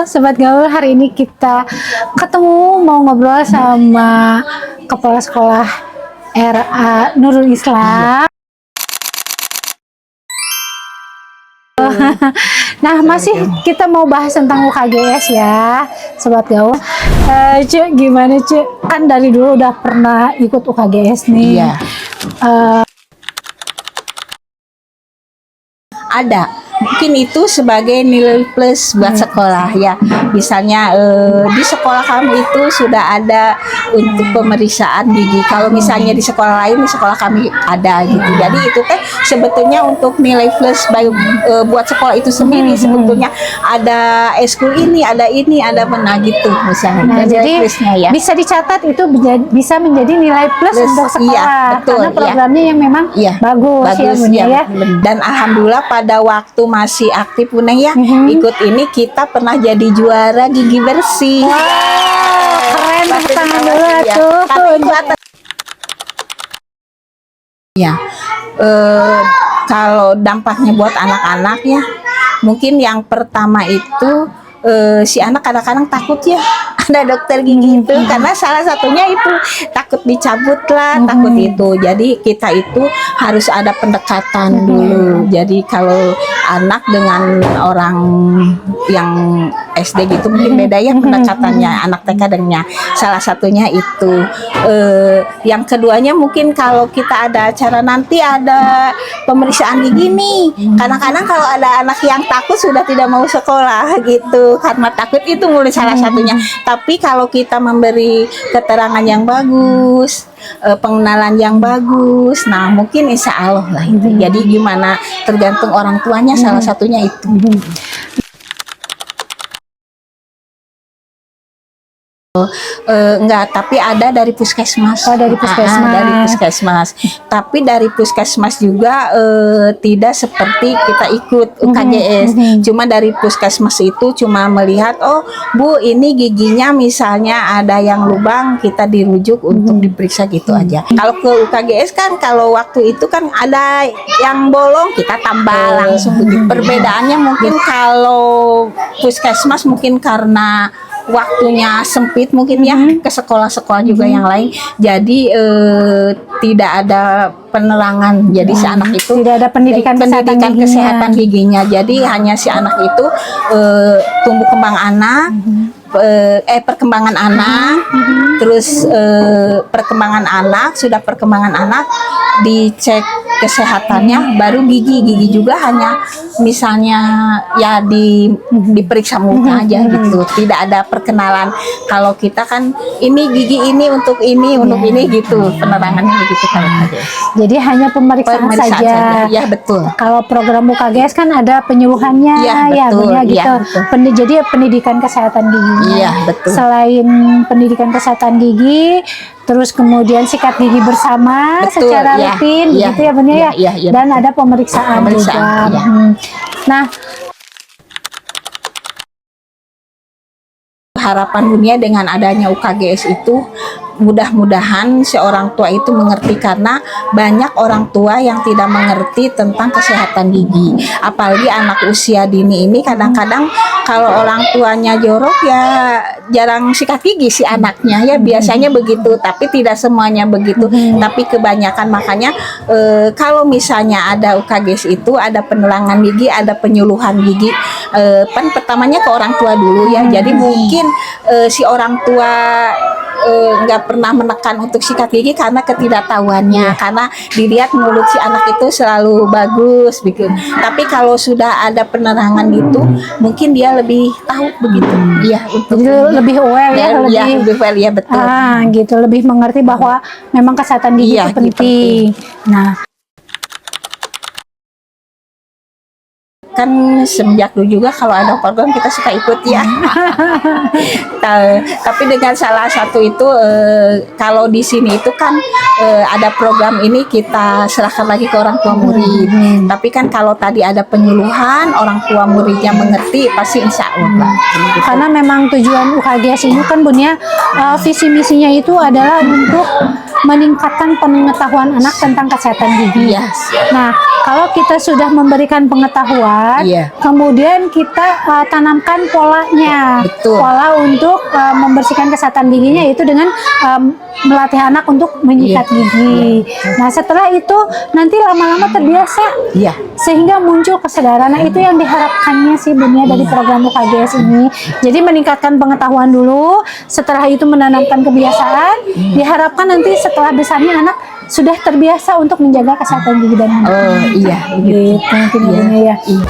Sobat Gaul, hari ini kita ketemu mau ngobrol sama Kepala Sekolah RA Nurul Islam. Nah, masih kita mau bahas tentang UKGS ya, Sobat Gaul. Cek, gimana Cek? Kan dari dulu udah pernah ikut UKGS nih. Iya. Ada, mungkin itu sebagai nilai plus buat sekolah ya. Misalnya di sekolah kamu itu sudah ada untuk pemeriksaan gigi. Kalau misalnya di sekolah lain, di sekolah kami ada gitu. Jadi itu teh sebetulnya untuk nilai plus buat sekolah itu sendiri. Sebetulnya ada eskul ini, ada pernah gitu misalnya. Nah, jadi plusnya, ya. bisa dicatat itu bisa menjadi nilai plus untuk sekolah. Iya, betul, karena programnya yang memang bagus ya, Bunda, ya. Dan alhamdulillah pada waktu masih aktif Bunda ya, ikut ini kita pernah jadi juara gigi bersih. Wow, keren, tepuk tangan dulu ya. tuh. Ya, kalau dampaknya buat anak-anak ya, mungkin yang pertama itu si anak kadang-kadang takut ya ada dokter gigi itu, karena salah satunya itu takut dicabut lah, takut itu. Jadi kita itu harus ada pendekatan dulu. Jadi kalau anak dengan orang yang SD gitu mungkin beda ya pendekatannya, anak TK dengannya. Salah satunya itu. Yang keduanya mungkin kalau kita ada acara nanti ada pemeriksaan gigi nih. Kadang-kadang kalau ada anak yang takut sudah tidak mau sekolah gitu karena takut, itu mulai salah satunya. Tapi kalau kita memberi keterangan yang bagus, pengenalan yang bagus, nah mungkin insya Allah lah itu. Jadi gimana tergantung orang tuanya, salah satunya itu. Enggak, tapi ada dari puskesmas. Dari puskesmas. Dari puskesmas. Tapi dari puskesmas juga tidak seperti kita ikut UKGS. Cuma dari puskesmas itu cuma melihat, oh Bu, ini giginya misalnya ada yang lubang, kita dirujuk untuk diperiksa gitu aja. Kalau ke UKGS kan, kalau waktu itu kan ada yang bolong, kita tambah langsung begitu. Perbedaannya mungkin kalau puskesmas mungkin karena waktunya sempit mungkin ya, ke sekolah-sekolah juga yang lain, jadi tidak ada penerangan. Jadi si anak itu tidak ada pendidikan kesehatan giginya. Jadi hanya si anak itu tumbuh kembang anak, perkembangan anak, terus perkembangan anak, sudah perkembangan anak dicek kesehatannya, baru gigi juga hanya misalnya ya diperiksa muka aja gitu, tidak ada perkenalan. Kalau kita kan ini gigi ini untuk ini gitu, penerangannya begitu kalau UKGS. Jadi hanya pemeriksaan saja. Ya betul. Kalau program UKGS kan ada penyuluhannya, ya betul, Bunda, gitu. betul. Jadi pendidikan kesehatan giginya. Iya betul. Selain pendidikan kesehatan gigi, terus kemudian sikat gigi bersama secara rutin, gitu ya Bunda ya. Dan betul. Ada pemeriksaan juga. Ya. Nah, harapan dunia dengan adanya UKGS itu mudah-mudahan seorang tua itu mengerti, karena banyak orang tua yang tidak mengerti tentang kesehatan gigi. Apalagi anak usia dini ini, kadang-kadang kalau orang tuanya jorok ya jarang sikat gigi si anaknya ya, biasanya begitu, tapi tidak semuanya begitu, tapi kebanyakan. Makanya kalau misalnya ada UKGS itu ada penerangan gigi, ada penyuluhan gigi, pertamanya ke orang tua dulu ya. Jadi mungkin si orang tua nggak pernah menekan untuk sikat gigi karena ketidaktahuannya, karena dilihat mulut si anak itu selalu bagus begitu. Tapi kalau sudah ada penerangan gitu, mungkin dia lebih tahu begitu. Iya, untuk lebih aware ya, lebih aware ya, betul. Gitu, lebih mengerti bahwa memang kesehatan gigi itu penting. Nah, kan semenjak dulu juga kalau ada program kita suka ikut ya. Tapi dengan salah satu itu kalau di sini itu kan ada program ini kita serahkan lagi ke orang tua murid. Tapi kan kalau tadi ada penyuluhan, orang tua muridnya mengerti, pasti insya Allah. Gitu. Karena memang tujuan UKGS ini kan Bun ya, visi misinya itu adalah untuk meningkatkan pengetahuan anak tentang kesehatan gigi. Iya. Nah, kalau kita sudah memberikan pengetahuan, Iya. kemudian kita tanamkan polanya, Betul. pola untuk membersihkan kesehatan giginya itu dengan melatih anak untuk menyikat Iya. gigi. Nah, setelah itu nanti lama-lama terbiasa Iya. sehingga muncul kesadaran. Nah, itu yang diharapkannya sih Bunia dari program UKGS ini. Jadi meningkatkan pengetahuan dulu, setelah itu menanamkan kebiasaan. Diharapkan nanti setelah besarnya anak sudah terbiasa untuk menjaga kesehatan gigi dan anak. Oh iya. Gitu mungkin ya, Bunia ya. Iya.